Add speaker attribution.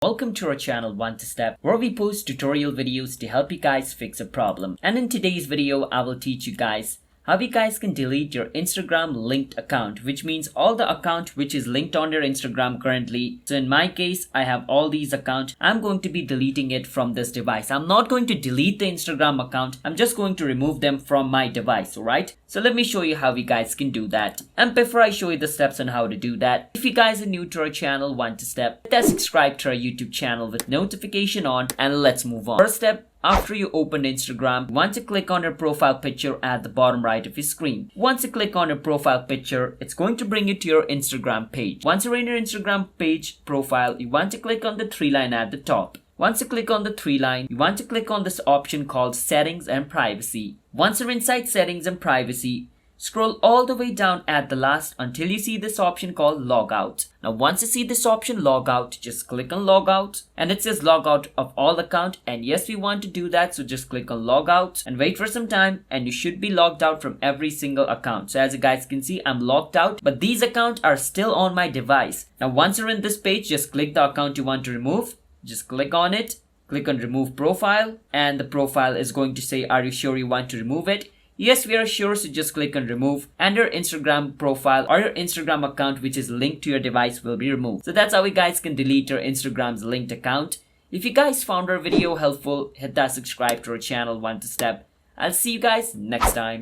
Speaker 1: Welcome to our channel One to Step, where we post tutorial videos to help you guys fix a problem. And in today's video, I will teach you guys how you guys can delete your Instagram linked account, which means all the account which is linked on your Instagram currently. So in my case, I have all these accounts. I'm going to be deleting it from this device. I'm not going to delete the Instagram account. I'm just going to remove them from my device, alright? So let me show you how you guys can do that. And before I show you the steps on how to do that, if you guys are new to our channel One to Step, hit that subscribe to our YouTube channel with notification on, and let's move on. First step, after you open Instagram, you want to click on your profile picture at the bottom right of your screen. Once you click on your profile picture, it's going to bring you to your Instagram page. Once you're in your Instagram page profile, you want to click on the three line at the top. Once you click on the three line, you want to click on this option called Settings and Privacy. Once you're inside Settings and Privacy, scroll all the way down at the last until you see this option called Logout. Now once you see this option Logout, just click on Logout, and it says Logout of all account, and yes, we want to do that, so just click on Logout and wait for some time, and you should be logged out from every single account. So as you guys can see, I'm logged out, but these accounts are still on my device. Now once you're in this page, just click the account you want to remove. Just click on it, click on Remove Profile, and the profile is going to say, are you sure you want to remove it? Yes, we are sure, so just click on remove, and your Instagram profile or your Instagram account which is linked to your device will be removed. So that's how you guys can delete your Instagram's linked account. If you guys found our video helpful, hit that subscribe to our channel One to Step. I'll see you guys next time.